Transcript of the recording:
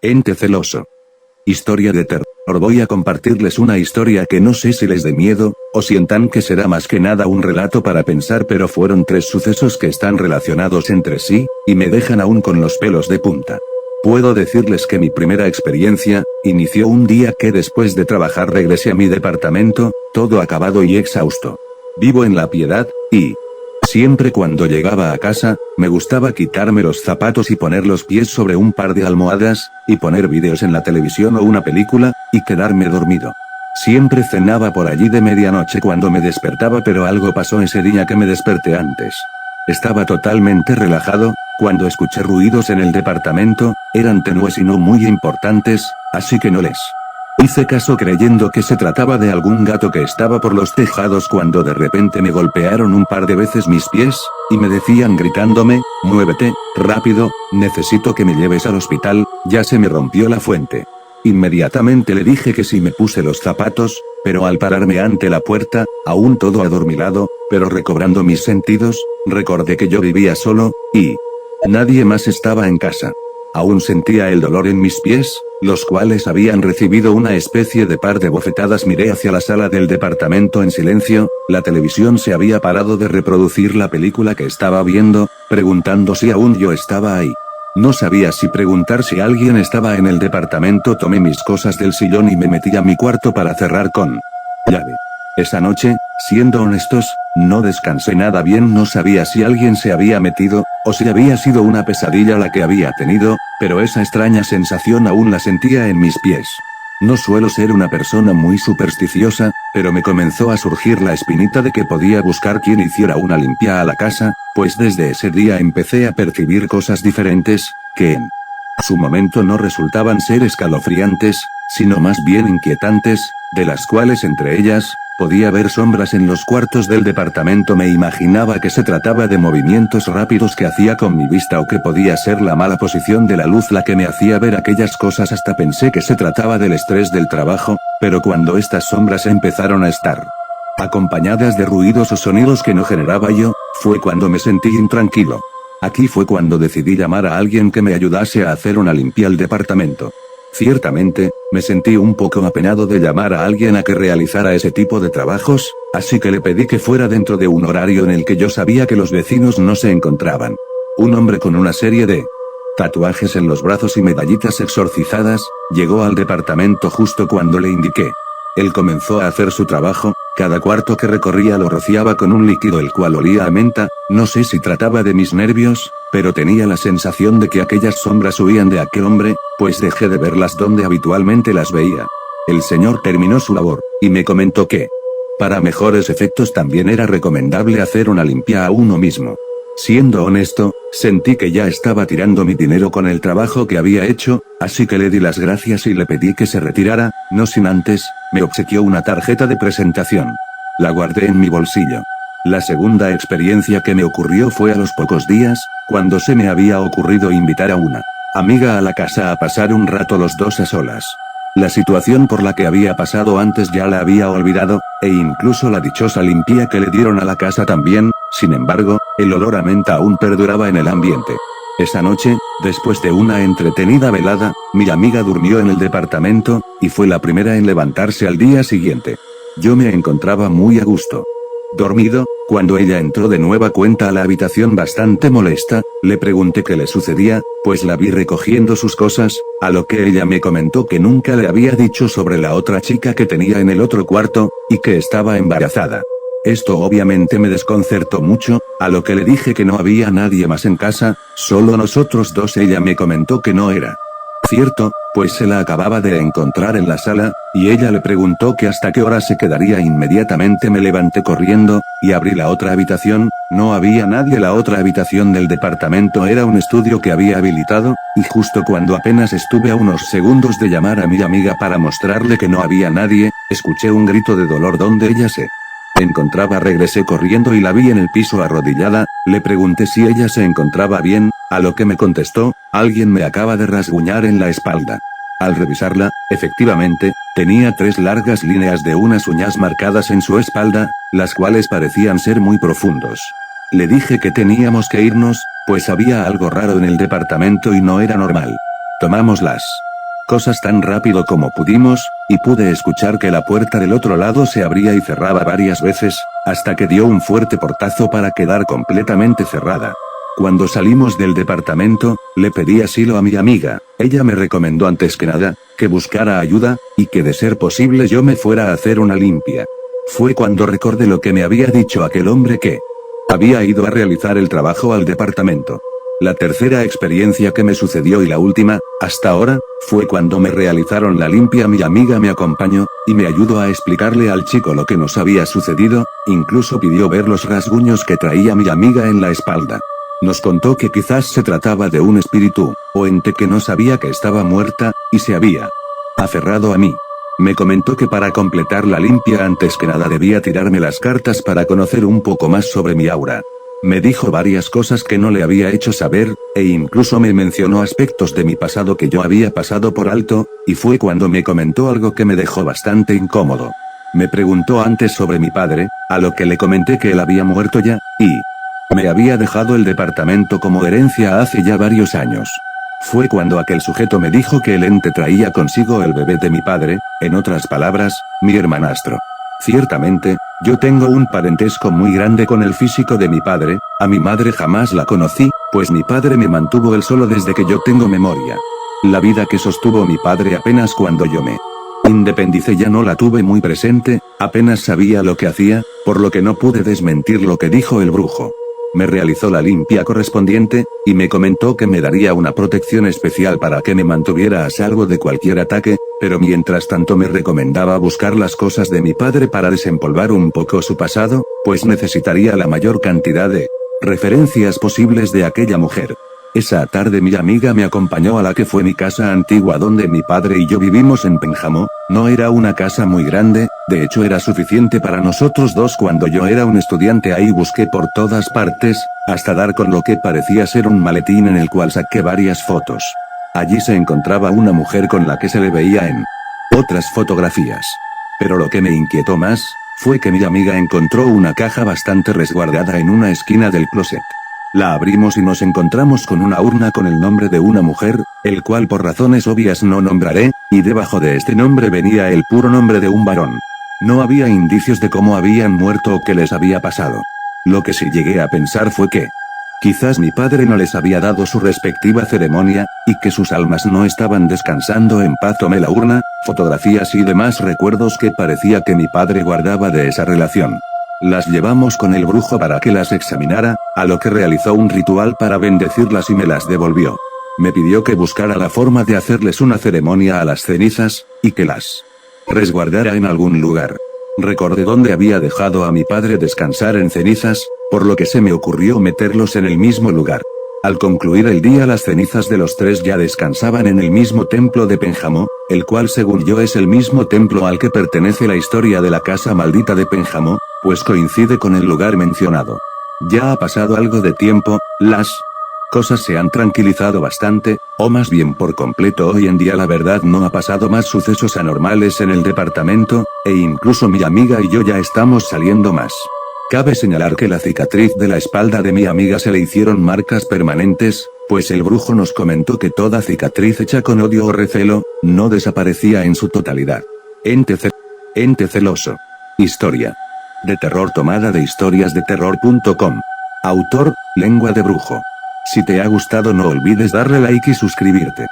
Ente celoso. Historia de terror. Voy a compartirles una historia que no sé si les dé miedo, o sientan que será más que nada un relato para pensar, pero fueron 3 sucesos que están relacionados entre sí, y me dejan aún con los pelos de punta. Puedo decirles que mi primera experiencia, inició un día que después de trabajar regresé a mi departamento, todo acabado y exhausto. Vivo en La Piedad, y siempre cuando llegaba a casa, me gustaba quitarme los zapatos y poner los pies sobre un par de almohadas, y poner vídeos en la televisión o una película, y quedarme dormido. Siempre cenaba por allí de medianoche cuando me despertaba, pero algo pasó ese día que me desperté antes. Estaba totalmente relajado, cuando escuché ruidos en el departamento, eran tenues y no muy importantes, así que no les hice caso creyendo que se trataba de algún gato que estaba por los tejados, cuando de repente me golpearon un par de veces mis pies, y me decían gritándome: muévete, rápido, necesito que me lleves al hospital, ya se me rompió la fuente. Inmediatamente le dije que sí, me puse los zapatos, pero al pararme ante la puerta, aún todo adormilado, pero recobrando mis sentidos, recordé que yo vivía solo, y nadie más estaba en casa. Aún sentía el dolor en mis pies, los cuales habían recibido una especie de par de bofetadas. Miré hacia la sala del departamento en silencio, la televisión se había parado de reproducir la película que estaba viendo, preguntando si aún yo estaba ahí. No sabía si preguntar si alguien estaba en el departamento. Tomé mis cosas del sillón y me metí a mi cuarto para cerrar con llave. Esa noche, siendo honestos, no descansé nada bien. No sabía si alguien se había metido, o si había sido una pesadilla la que había tenido, pero esa extraña sensación aún la sentía en mis pies. No suelo ser una persona muy supersticiosa, pero me comenzó a surgir la espinita de que podía buscar quien hiciera una limpia a la casa, pues desde ese día empecé a percibir cosas diferentes, que en su momento no resultaban ser escalofriantes, sino más bien inquietantes, de las cuales entre ellas, podía ver sombras en los cuartos del departamento. Me imaginaba que se trataba de movimientos rápidos que hacía con mi vista, o que podía ser la mala posición de la luz la que me hacía ver aquellas cosas. Hasta pensé que se trataba del estrés del trabajo, pero cuando estas sombras empezaron a estar acompañadas de ruidos o sonidos que no generaba yo, fue cuando me sentí intranquilo. Aquí fue cuando decidí llamar a alguien que me ayudase a hacer una limpia al departamento. Ciertamente, me sentí un poco apenado de llamar a alguien a que realizara ese tipo de trabajos, así que le pedí que fuera dentro de un horario en el que yo sabía que los vecinos no se encontraban. Un hombre con una serie de tatuajes en los brazos y medallitas exorcizadas, llegó al departamento justo cuando le indiqué. Él comenzó a hacer su trabajo, cada cuarto que recorría lo rociaba con un líquido el cual olía a menta. No sé si trataba de mis nervios, pero tenía la sensación de que aquellas sombras huían de aquel hombre, pues dejé de verlas donde habitualmente las veía. El señor terminó su labor, y me comentó que, para mejores efectos, también era recomendable hacer una limpia a uno mismo. Siendo honesto, sentí que ya estaba tirando mi dinero con el trabajo que había hecho, así que le di las gracias y le pedí que se retirara, no sin antes, me obsequió una tarjeta de presentación. La guardé en mi bolsillo. La segunda experiencia que me ocurrió fue a los pocos días, cuando se me había ocurrido invitar a una amiga a la casa a pasar un rato los dos a solas. La situación por la que había pasado antes ya la había olvidado, e incluso la dichosa limpia que le dieron a la casa también. Sin embargo, el olor a menta aún perduraba en el ambiente. Esa noche, después de una entretenida velada, mi amiga durmió en el departamento, y fue la primera en levantarse al día siguiente. Yo me encontraba muy a gusto dormido, cuando ella entró de nueva cuenta a la habitación bastante molesta. Le pregunté qué le sucedía, pues la vi recogiendo sus cosas, a lo que ella me comentó que nunca le había dicho sobre la otra chica que tenía en el otro cuarto, y que estaba embarazada. Esto obviamente me desconcertó mucho, a lo que le dije que no había nadie más en casa, solo nosotros dos. Ella me comentó que no era cierto, pues se la acababa de encontrar en la sala, y ella le preguntó que hasta qué hora se quedaría. Inmediatamente me levanté corriendo, y abrí la otra habitación. No había nadie. La otra habitación del departamento era un estudio que había habilitado, y justo cuando apenas estuve a unos segundos de llamar a mi amiga para mostrarle que no había nadie, escuché un grito de dolor donde ella se encontraba. Regresé corriendo y la vi en el piso arrodillada. Le pregunté si ella se encontraba bien, a lo que me contestó: alguien me acaba de rasguñar en la espalda. Al revisarla, efectivamente, tenía 3 largas líneas de unas uñas marcadas en su espalda, las cuales parecían ser muy profundos. Le dije que teníamos que irnos, pues había algo raro en el departamento y no era normal. Tomamos las cosas tan rápido como pudimos, y pude escuchar que la puerta del otro lado se abría y cerraba varias veces, hasta que dio un fuerte portazo para quedar completamente cerrada. Cuando salimos del departamento, le pedí asilo a mi amiga. Ella me recomendó antes que nada, que buscara ayuda, y que de ser posible yo me fuera a hacer una limpia. Fue cuando recordé lo que me había dicho aquel hombre que había ido a realizar el trabajo al departamento. La tercera experiencia que me sucedió y la última, hasta ahora, fue cuando me realizaron la limpia. Mi amiga me acompañó, y me ayudó a explicarle al chico lo que nos había sucedido, incluso pidió ver los rasguños que traía mi amiga en la espalda. Nos contó que quizás se trataba de un espíritu, o ente que no sabía que estaba muerta, y se había aferrado a mí. Me comentó que para completar la limpia antes que nada debía tirarme las cartas para conocer un poco más sobre mi aura. Me dijo varias cosas que no le había hecho saber, e incluso me mencionó aspectos de mi pasado que yo había pasado por alto, y fue cuando me comentó algo que me dejó bastante incómodo. Me preguntó antes sobre mi padre, a lo que le comenté que él había muerto ya, y me había dejado el departamento como herencia hace ya varios años. Fue cuando aquel sujeto me dijo que el ente traía consigo el bebé de mi padre, en otras palabras, mi hermanastro. Ciertamente, yo tengo un parentesco muy grande con el físico de mi padre. A mi madre jamás la conocí, pues mi padre me mantuvo él solo desde que yo tengo memoria. La vida que sostuvo mi padre apenas cuando yo me independicé ya no la tuve muy presente, apenas sabía lo que hacía, por lo que no pude desmentir lo que dijo el brujo. Me realizó la limpia correspondiente, y me comentó que me daría una protección especial para que me mantuviera a salvo de cualquier ataque, pero mientras tanto me recomendaba buscar las cosas de mi padre para desempolvar un poco su pasado, pues necesitaría la mayor cantidad de referencias posibles de aquella mujer. Esa tarde mi amiga me acompañó a la que fue mi casa antigua donde mi padre y yo vivimos en Pénjamo. No era una casa muy grande, de hecho era suficiente para nosotros dos cuando yo era un estudiante. Ahí busqué por todas partes, hasta dar con lo que parecía ser un maletín en el cual saqué varias fotos. Allí se encontraba una mujer con la que se le veía en otras fotografías. Pero lo que me inquietó más, fue que mi amiga encontró una caja bastante resguardada en una esquina del closet. La abrimos y nos encontramos con una urna con el nombre de una mujer, el cual por razones obvias no nombraré, y debajo de este nombre venía el puro nombre de un varón. No había indicios de cómo habían muerto o qué les había pasado. Lo que sí llegué a pensar fue que quizás mi padre no les había dado su respectiva ceremonia, y que sus almas no estaban descansando en paz. Tomé la urna, fotografías y demás recuerdos que parecía que mi padre guardaba de esa relación. Las llevamos con el brujo para que las examinara, a lo que realizó un ritual para bendecirlas y me las devolvió. Me pidió que buscara la forma de hacerles una ceremonia a las cenizas, y que las resguardara en algún lugar. Recordé dónde había dejado a mi padre descansar en cenizas, por lo que se me ocurrió meterlos en el mismo lugar. Al concluir el día las cenizas de los tres ya descansaban en el mismo templo de Pénjamo, el cual según yo es el mismo templo al que pertenece la historia de la casa maldita de Pénjamo, pues coincide con el lugar mencionado. Ya ha pasado algo de tiempo, las cosas se han tranquilizado bastante, o más bien por completo. Hoy en día la verdad no ha pasado más sucesos anormales en el departamento, e incluso mi amiga y yo ya estamos saliendo más. Cabe señalar que la cicatriz de la espalda de mi amiga se le hicieron marcas permanentes, pues el brujo nos comentó que toda cicatriz hecha con odio o recelo, no desaparecía en su totalidad. Ente celoso. Historia de terror tomada de historiasdeterror.com. Autor, Lengua de Brujo. Si te ha gustado no olvides darle like y suscribirte.